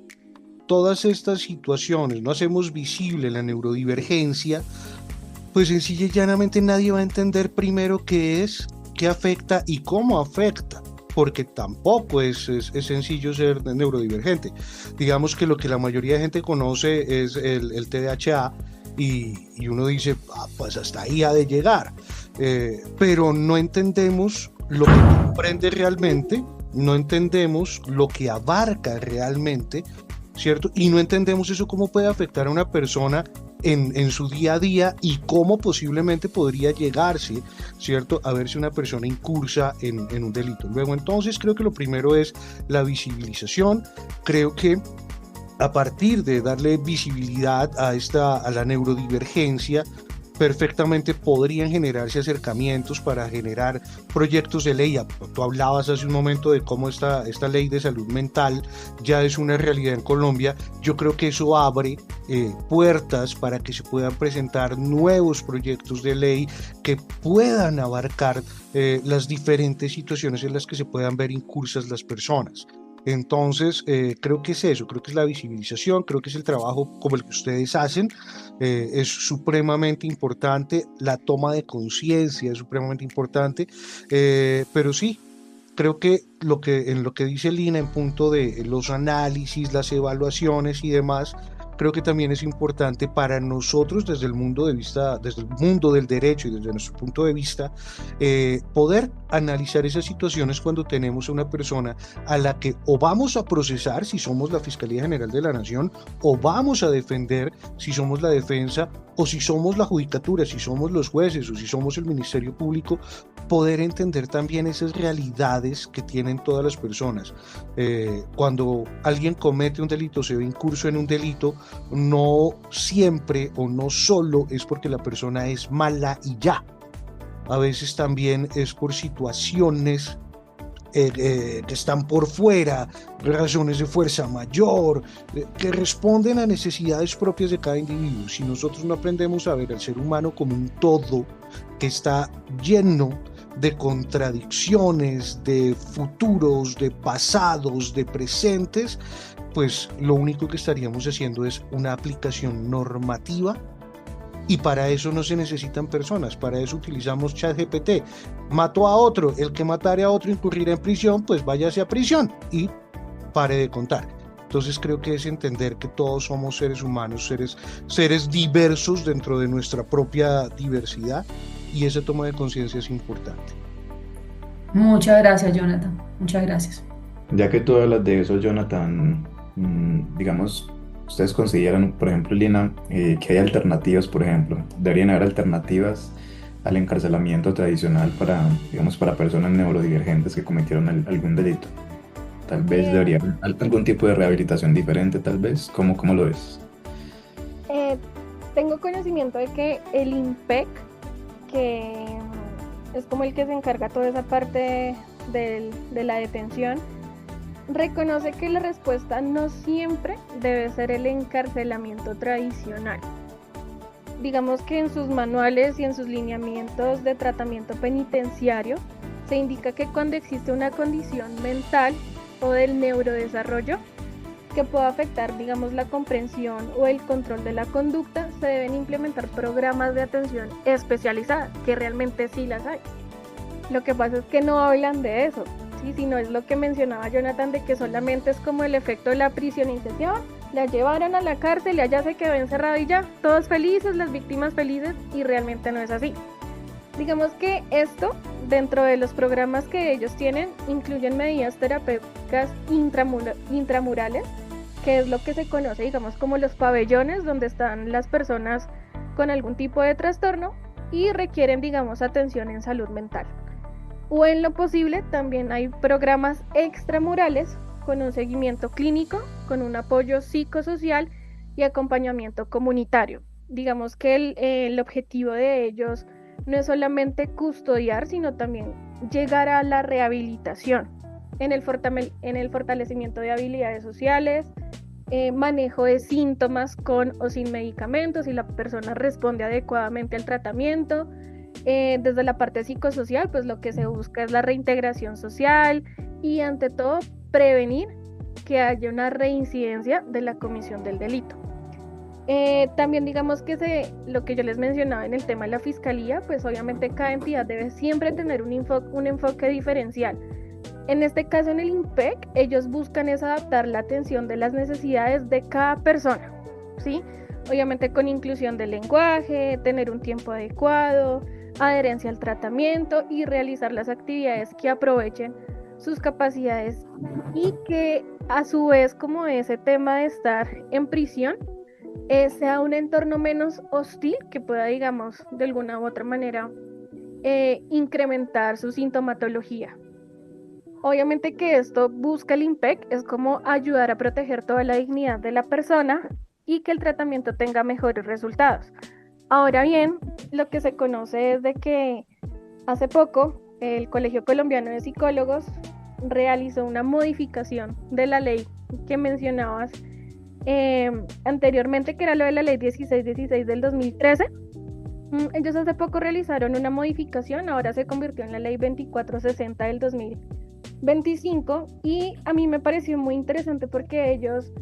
todas estas situaciones, no hacemos visible la neurodivergencia, pues sencilla y llanamente nadie va a entender primero qué es, qué afecta y cómo afecta, porque tampoco es sencillo ser neurodivergente. Digamos que lo que la mayoría de gente conoce es el TDAH, y uno dice, pues hasta ahí ha de llegar, pero no entendemos lo que comprende realmente, no entendemos lo que abarca realmente, ¿cierto? Y no entendemos eso cómo puede afectar a una persona en su día a día, y cómo posiblemente podría llegarse, ¿cierto?, a verse una persona incursa en un delito. Luego, entonces, creo que lo primero es la visibilización. Creo que a partir de darle visibilidad a la neurodivergencia, perfectamente podrían generarse acercamientos para generar proyectos de ley. Tú hablabas hace un momento de cómo esta ley de salud mental ya es una realidad en Colombia. Yo creo que eso abre puertas para que se puedan presentar nuevos proyectos de ley que puedan abarcar las diferentes situaciones en las que se puedan ver incursas las personas. Entonces, creo que es eso, creo que es la visibilización, creo que es el trabajo como el que ustedes hacen, es supremamente importante, la toma de conciencia es supremamente importante, pero sí, creo que en lo que dice Lina en punto de los análisis, las evaluaciones y demás, creo que también es importante para nosotros desde el mundo del derecho y desde nuestro punto de vista, poder analizar esas situaciones cuando tenemos a una persona a la que o vamos a procesar si somos la Fiscalía General de la Nación, o vamos a defender si somos la defensa, o si somos la judicatura, si somos los jueces o si somos el Ministerio Público, poder entender también esas realidades que tienen todas las personas. Cuando alguien comete un delito, se ve incurso en un delito, no siempre o no solo es porque la persona es mala y ya. A veces también es por situaciones que están por fuera, razones de fuerza mayor, que responden a necesidades propias de cada individuo. Si nosotros no aprendemos a ver al ser humano como un todo que está lleno de contradicciones, de futuros, de pasados, de presentes, pues lo único que estaríamos haciendo es una aplicación normativa. Y para eso no se necesitan personas, para eso utilizamos ChatGPT. Mató a otro, el que matare a otro incurrirá en prisión, pues váyase a prisión y pare de contar. Entonces creo que es entender que todos somos seres humanos, seres diversos dentro de nuestra propia diversidad, y esa toma de conciencia es importante. Muchas gracias, Jonathan. Muchas gracias. Ya que tú hablas de eso, Jonathan, digamos, ¿ustedes consideran, por ejemplo, Lina, que hay alternativas, por ejemplo? ¿Deberían haber alternativas al encarcelamiento tradicional para personas neurodivergentes que cometieron algún delito? Tal vez debería haber algún tipo de rehabilitación diferente, tal vez. ¿Cómo lo ves? Tengo conocimiento de que el INPEC, que es como el que se encarga toda esa parte de la detención, reconoce que la respuesta no siempre debe ser el encarcelamiento tradicional. Digamos que en sus manuales y en sus lineamientos de tratamiento penitenciario se indica que cuando existe una condición mental o del neurodesarrollo que pueda afectar, digamos, la comprensión o el control de la conducta, se deben implementar programas de atención especializada, que realmente sí las hay. Lo que pasa es que no hablan de eso, ¿sí? Sino es lo que mencionaba Jonathan, de que solamente es como el efecto de la prisionización, la llevaron a la cárcel y allá se quedó encerrado y ya, todos felices, las víctimas felices, y realmente no es así. Digamos que esto, dentro de los programas que ellos tienen, incluyen medidas terapéuticas intramurales, que es lo que se conoce, digamos, como los pabellones donde están las personas con algún tipo de trastorno y requieren, digamos, atención en salud mental. o en lo posible también hay programas extramurales con un seguimiento clínico, con un apoyo psicosocial y acompañamiento comunitario. Digamos que el objetivo de ellos no es solamente custodiar, sino también llegar a la rehabilitación en el fortalecimiento de habilidades sociales, manejo de síntomas con o sin medicamentos, si la persona responde adecuadamente al tratamiento. Desde la parte psicosocial, pues lo que se busca es la reintegración social y ante todo prevenir que haya una reincidencia de la comisión del delito. También digamos que lo que yo les mencionaba en el tema de la fiscalía, pues obviamente cada entidad debe siempre tener un enfoque diferencial. En este caso en el INPEC, ellos buscan es adaptar la atención de las necesidades de cada persona, ¿sí? Obviamente con inclusión del lenguaje, tener un tiempo adecuado, adherencia al tratamiento y realizar las actividades que aprovechen sus capacidades y que a su vez, como ese tema de estar en prisión, sea un entorno menos hostil que pueda, digamos, de alguna u otra manera incrementar su sintomatología. Obviamente que esto busca el INPEC, es como ayudar a proteger toda la dignidad de la persona y que el tratamiento tenga mejores resultados. Ahora bien, lo que se conoce es de que hace poco el Colegio Colombiano de Psicólogos realizó una modificación de la ley que mencionabas anteriormente, que era lo de la ley 1616 del 2013. Ellos hace poco realizaron una modificación, ahora se convirtió en la ley 2460 del 2025 y a mí me pareció muy interesante porque ellos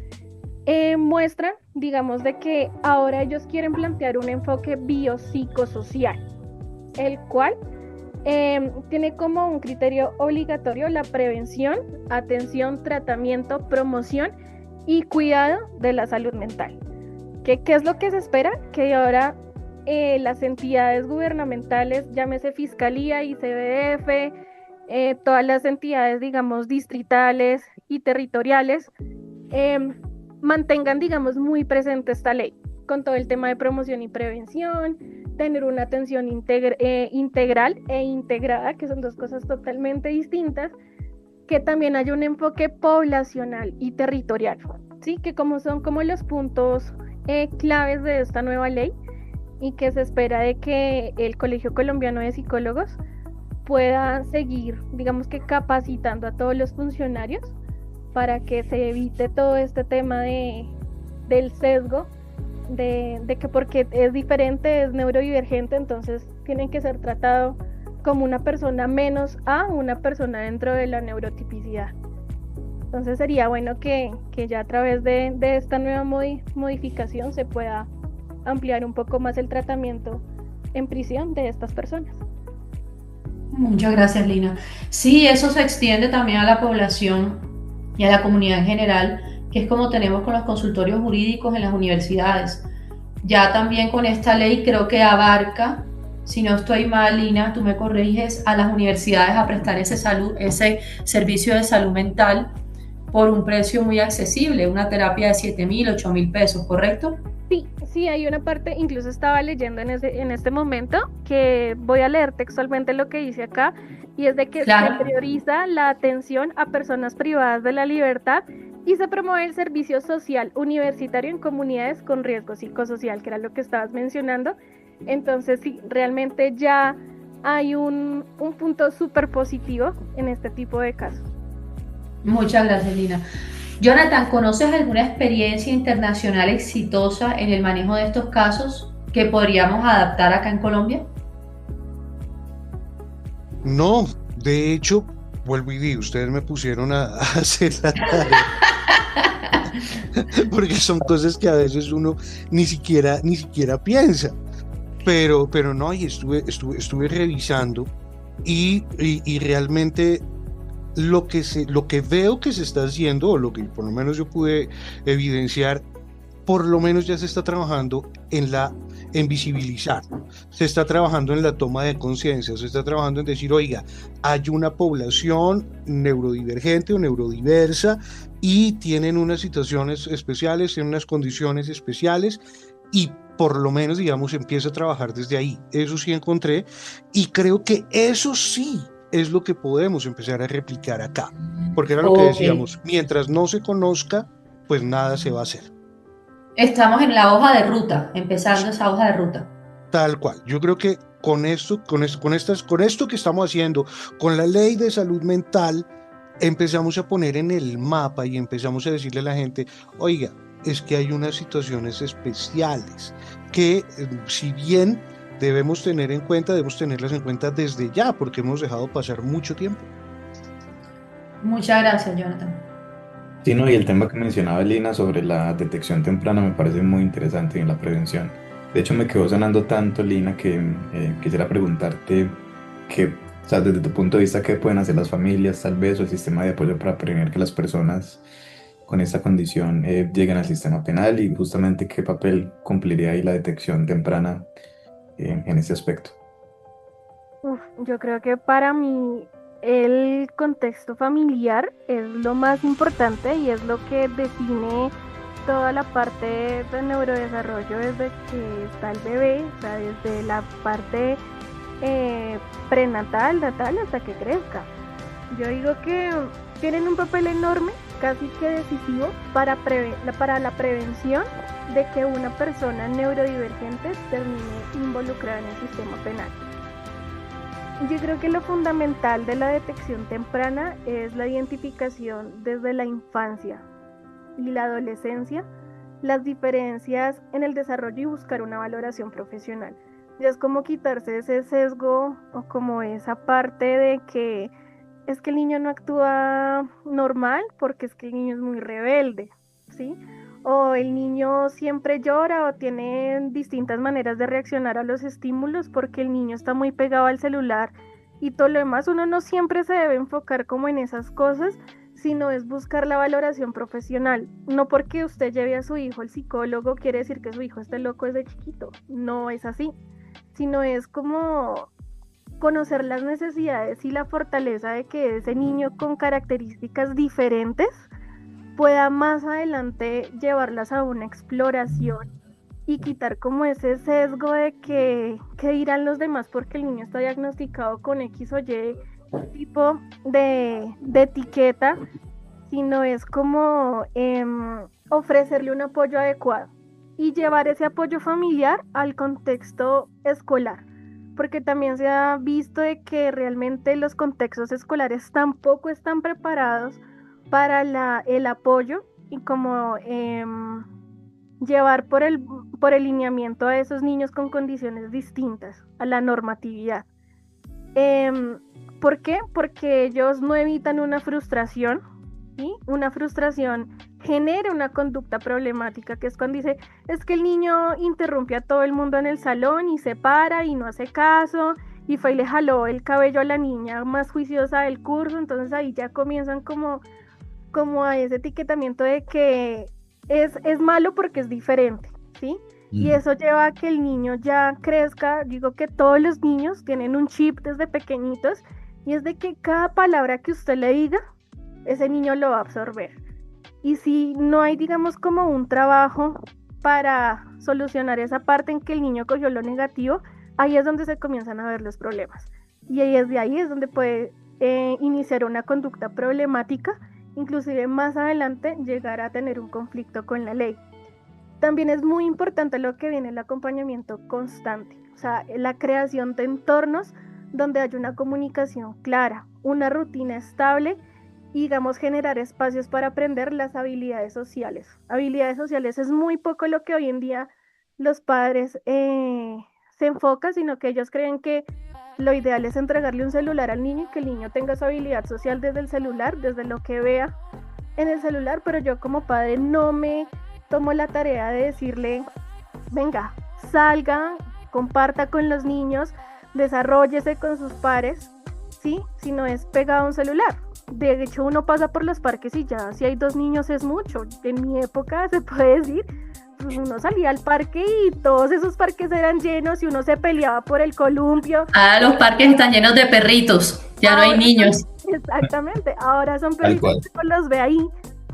muestran, digamos, de que ahora ellos quieren plantear un enfoque biopsicosocial, el cual tiene como un criterio obligatorio la prevención, atención, tratamiento, promoción y cuidado de la salud mental. ¿Qué es lo que se espera? Que ahora las entidades gubernamentales, llámese Fiscalía, ICBF, todas las entidades, digamos, distritales y territoriales, mantengan, digamos, muy presente esta ley, con todo el tema de promoción y prevención, tener una atención integral e integrada, que son dos cosas totalmente distintas, que también haya un enfoque poblacional y territorial, ¿sí? Que como son como los puntos claves de esta nueva ley y que se espera de que el Colegio Colombiano de Psicólogos pueda seguir, digamos que capacitando a todos los funcionarios para que se evite todo este tema del sesgo, de que porque es diferente, es neurodivergente, entonces tienen que ser tratados como una persona menos a una persona dentro de la neurotipicidad. Entonces sería bueno que ya a través de esta nueva modificación se pueda ampliar un poco más el tratamiento en prisión de estas personas. Muchas gracias, Lina. Sí, eso se extiende también a la población y a la comunidad en general, que es como tenemos con los consultorios jurídicos en las universidades. Ya también con esta ley creo que abarca, si no estoy mal, Lina, tú me corriges, a las universidades a prestar ese servicio de salud mental por un precio muy accesible, una terapia de 7.000, 8.000 pesos, ¿correcto? Sí, hay una parte, incluso estaba leyendo en este momento, que voy a leer textualmente lo que dice acá, y es de que se prioriza la atención a personas privadas de la libertad y se promueve el servicio social universitario en comunidades con riesgo psicosocial, que era lo que estabas mencionando. Entonces sí, realmente ya hay un punto súper positivo en este tipo de casos. Muchas gracias, Lina. Jonathan, ¿conoces alguna experiencia internacional exitosa en el manejo de estos casos que podríamos adaptar acá en Colombia? No, de hecho, vuelvo y digo, ustedes me pusieron a hacer la tarea. Porque son cosas que a veces uno ni siquiera piensa. Pero no, y estuve revisando y realmente lo que veo que se está haciendo, o lo que por lo menos yo pude evidenciar, por lo menos ya se está trabajando en visibilizar, se está trabajando en la toma de conciencia, se está trabajando en decir, oiga, hay una población neurodivergente o neurodiversa y tienen unas situaciones especiales, tienen unas condiciones especiales, y por lo menos, digamos, empieza a trabajar desde ahí. Eso sí encontré, y creo que eso sí es lo que podemos empezar a replicar acá, porque era lo que Ok. decíamos, mientras no se conozca, pues nada se va a hacer. Estamos en la hoja de ruta, empezando esa hoja de ruta. Tal cual. Yo creo que con esto que estamos haciendo, con la ley de salud mental, empezamos a poner en el mapa y empezamos a decirle a la gente, oiga, es que hay unas situaciones especiales que si bien debemos tenerlas en cuenta desde ya, porque hemos dejado pasar mucho tiempo. Muchas gracias, Jonathan. Sí, no, y el tema que mencionaba Lina sobre la detección temprana me parece muy interesante en la prevención. De hecho, me quedó sonando tanto, Lina, que quisiera preguntarte o sea, desde tu punto de vista, ¿qué pueden hacer las familias, tal vez, o el sistema de apoyo para prevenir que las personas con esta condición lleguen al sistema penal y justamente qué papel cumpliría ahí la detección temprana en ese aspecto? Yo creo que para mí el contexto familiar es lo más importante y es lo que define toda la parte de neurodesarrollo desde que está el bebé, o sea, desde la parte prenatal, natal hasta que crezca. Yo digo que tienen un papel enorme, casi que decisivo, para la prevención de que una persona neurodivergente termine involucrada en el sistema penal. Yo creo que lo fundamental de la detección temprana es la identificación desde la infancia y la adolescencia, las diferencias en el desarrollo y buscar una valoración profesional. Ya es como quitarse ese sesgo o como esa parte de que es que el niño no actúa normal porque es que el niño es muy rebelde, ¿sí? O el niño siempre llora o tiene distintas maneras de reaccionar a los estímulos porque el niño está muy pegado al celular y todo lo demás. Uno no siempre se debe enfocar como en esas cosas, sino es buscar la valoración profesional. No porque usted lleve a su hijo al psicólogo quiere decir que su hijo esté loco desde chiquito, no es así, sino es como conocer las necesidades y la fortaleza de que ese niño con características diferentes pueda más adelante llevarlas a una exploración y quitar como ese sesgo de que dirán los demás porque el niño está diagnosticado con X o Y tipo de etiqueta, sino es como ofrecerle un apoyo adecuado y llevar ese apoyo familiar al contexto escolar, porque también se ha visto de que realmente los contextos escolares tampoco están preparados para el apoyo y como llevar por el lineamiento a esos niños con condiciones distintas a la normatividad. ¿Por qué? Porque ellos no evitan una frustración, ¿sí? Una frustración genera una conducta problemática, que es cuando dice, es que el niño interrumpe a todo el mundo en el salón y se para y no hace caso, y fue y le jaló el cabello a la niña más juiciosa del curso. Entonces ahí ya comienzan como a ese etiquetamiento de que es malo porque es diferente, ¿sí? Y eso lleva a que el niño ya crezca. Digo que todos los niños tienen un chip desde pequeñitos y es de que cada palabra que usted le diga, ese niño lo va a absorber. Y si no hay, digamos, como un trabajo para solucionar esa parte en que el niño cogió lo negativo, ahí es donde se comienzan a ver los problemas. Y ahí es donde puede iniciar una conducta problemática, inclusive más adelante llegar a tener un conflicto con la ley. También es muy importante lo que viene el acompañamiento constante, o sea, la creación de entornos donde haya una comunicación clara, una rutina estable y, digamos, generar espacios para aprender las habilidades sociales. Habilidades sociales es muy poco lo que hoy en día los padres se enfocan, sino que ellos creen que lo ideal es entregarle un celular al niño y que el niño tenga su habilidad social desde el celular, desde lo que vea en el celular, pero yo como padre no me tomo la tarea de decirle, venga, salga, comparta con los niños, desarróllese con sus pares, ¿sí? Si no es pegado a un celular. De hecho, uno pasa por los parques y ya, si hay 2 niños es mucho. En mi época se puede decir, pues uno salía al parque y todos esos parques eran llenos y uno se peleaba por el columpio. Los parques están llenos de perritos, ya no hay niños. Exactamente, ahora son perritos que los ve ahí,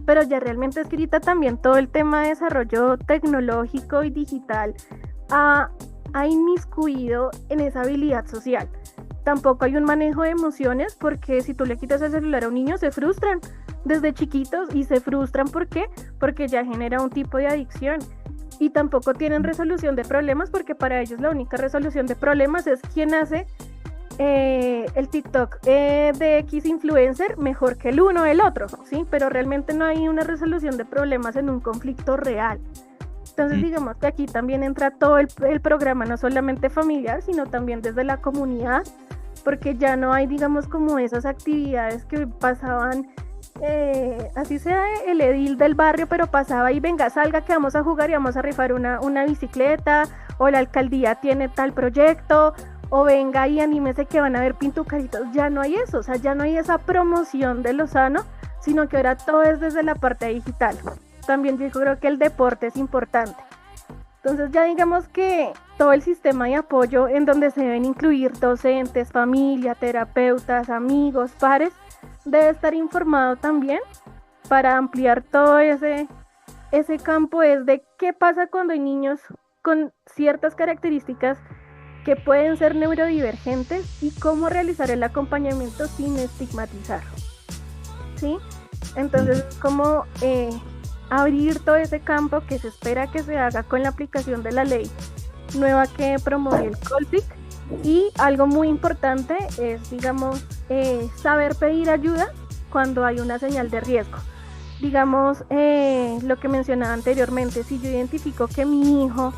pero ya realmente es que ahorita también todo el tema de desarrollo tecnológico y digital ha inmiscuido en esa habilidad social. tampoco hay un manejo de emociones, porque si tú le quitas el celular a un niño se frustran desde chiquitos y se frustran. ¿Por qué? Porque ya genera un tipo de adicción. Y tampoco tienen resolución de problemas, porque para ellos la única resolución de problemas es quién hace el TikTok de X influencer mejor que el uno o el otro, ¿sí? Pero realmente no hay una resolución de problemas en un conflicto real. Entonces digamos que aquí también entra todo el programa, no solamente familiar, sino también desde la comunidad, porque ya no hay, digamos, como esas actividades que pasaban, así sea el edil del barrio, pero pasaba y venga, salga que vamos a jugar y vamos a rifar una bicicleta, o la alcaldía tiene tal proyecto, o venga y anímese que van a ver pintucaritos. Ya no hay eso, o sea, ya no hay esa promoción de lo sano, sino que ahora todo es desde la parte digital. También yo creo que el deporte es importante. Entonces ya digamos que todo el sistema de apoyo en donde se deben incluir docentes, familia, terapeutas, amigos, pares, debe estar informado también para ampliar todo ese campo es de qué pasa cuando hay niños con ciertas características que pueden ser neurodivergentes y cómo realizar el acompañamiento sin estigmatizar, ¿sí? Entonces, como abrir todo ese campo que se espera que se haga con la aplicación de la ley nueva que promueve el Colpic. Y algo muy importante es, digamos, saber pedir ayuda cuando hay una señal de riesgo. Digamos, lo que mencionaba anteriormente, si yo identifico que mi hijo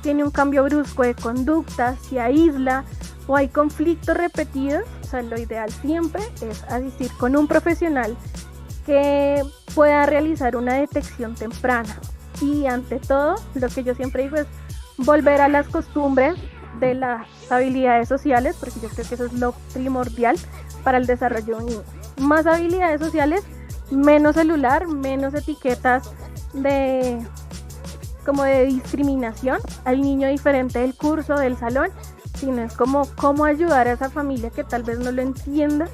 tiene un cambio brusco de conducta, se aísla o hay conflictos repetidos, o sea, lo ideal siempre es asistir con un profesional que pueda realizar una detección temprana. Y ante todo, lo que yo siempre digo es volver a las costumbres de las habilidades sociales, porque yo creo que eso es lo primordial para el desarrollo de un niño. Más habilidades sociales, menos celular, menos etiquetas de discriminación al niño diferente del curso, del salón, sino es como cómo ayudar a esa familia que tal vez no lo entienda,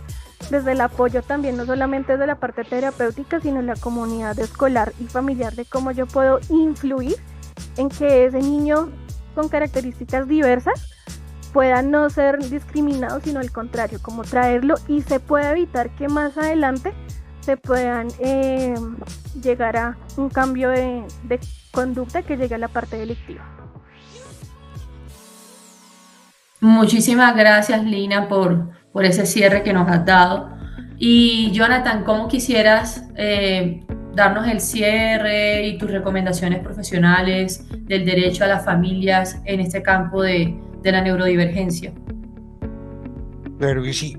desde el apoyo también, no solamente desde la parte terapéutica, sino la comunidad escolar y familiar, de cómo yo puedo influir en que ese niño con características diversas pueda no ser discriminado, sino al contrario, como traerlo y se pueda evitar que más adelante se puedan llegar a un cambio de conducta que llegue a la parte delictiva. Muchísimas gracias, Lina, por ese cierre que nos has dado. Y Jonathan, ¿cómo quisieras darnos el cierre y tus recomendaciones profesionales del derecho a las familias en este campo de la neurodivergencia? Claro que sí.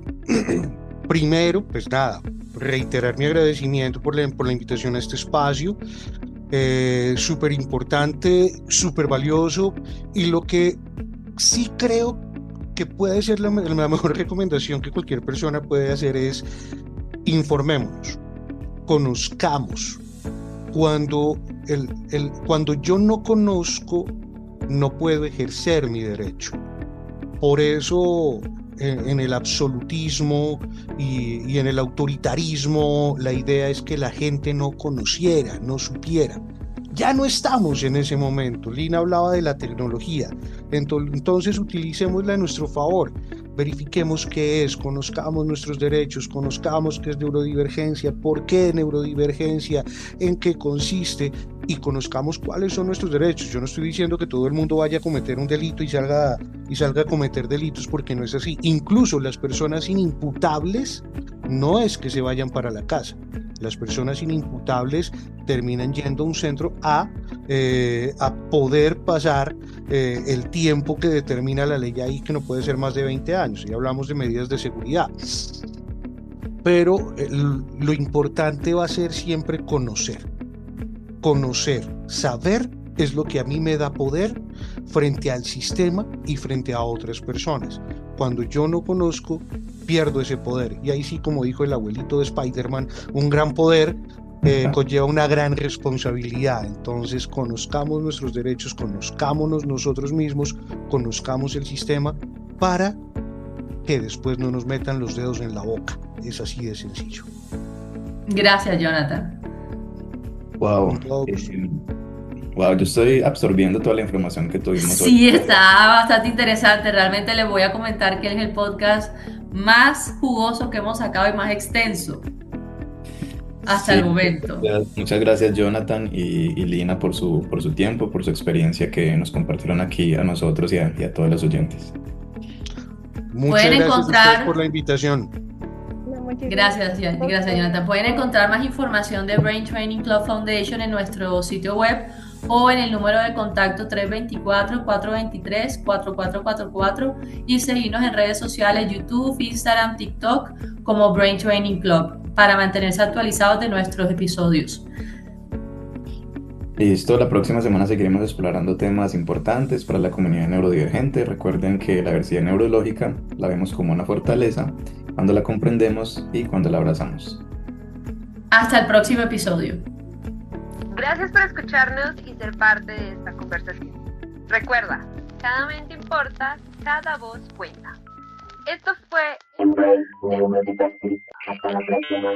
Primero, pues nada, reiterar mi agradecimiento por la invitación a este espacio. Súper importante, súper valioso, y lo que sí creo que puede ser la mejor recomendación que cualquier persona puede hacer es informémonos, conozcamos. Cuando yo no conozco, no puedo ejercer mi derecho. Por eso en el absolutismo y en el autoritarismo la idea es que la gente no conociera, no supiera. Ya no estamos en ese momento. Lina hablaba de la tecnología, entonces utilicémosla a nuestro favor. Verifiquemos qué es, conozcamos nuestros derechos, conozcamos qué es neurodivergencia, por qué neurodivergencia, en qué consiste, y conozcamos cuáles son nuestros derechos. Yo no estoy diciendo que todo el mundo vaya a cometer un delito y salga a cometer delitos, porque no es así. Incluso las personas inimputables no es que se vayan para la casa. Las personas inimputables terminan yendo a un centro a poder pasar el tiempo que determina la ley ahí, que no puede ser más de 20 años, y hablamos de medidas de seguridad. Pero lo importante va a ser siempre conocer, saber es lo que a mí me da poder frente al sistema y frente a otras personas. Cuando yo no conozco, pierdo ese poder, y ahí sí, como dijo el abuelito de Spider-Man, un gran poder conlleva una gran responsabilidad. Entonces conozcamos nuestros derechos, conozcámonos nosotros mismos, conozcamos el sistema, para que después no nos metan los dedos en la boca. Es así de sencillo. Gracias, Jonathan. Wow. Wow, yo estoy absorbiendo toda la información que tuvimos hoy. Sí, está bastante interesante. Realmente les voy a comentar que es el podcast más jugoso que hemos sacado y más extenso hasta Sí, el momento. muchas gracias Jonathan y Lina por su tiempo, por su experiencia que nos compartieron aquí a nosotros y a todos los oyentes. Muchas Pueden gracias a ustedes por encontrar, la invitación. No, muchísimas gracias, gracias Jonathan. Pueden encontrar más información de Brain Training Club Foundation en nuestro sitio web o en el número de contacto 324-423-4444 y seguirnos en redes sociales YouTube, Instagram, TikTok como Brain Training Club para mantenerse actualizados de nuestros episodios. Listo, la próxima semana seguiremos explorando temas importantes para la comunidad neurodivergente. Recuerden que la diversidad neurológica la vemos como una fortaleza cuando la comprendemos y cuando la abrazamos. Hasta el próximo episodio. Gracias por escucharnos y ser parte de esta conversación. Recuerda, cada mente importa, cada voz cuenta. Esto fue Embrace Neurodiversity. Hasta la próxima.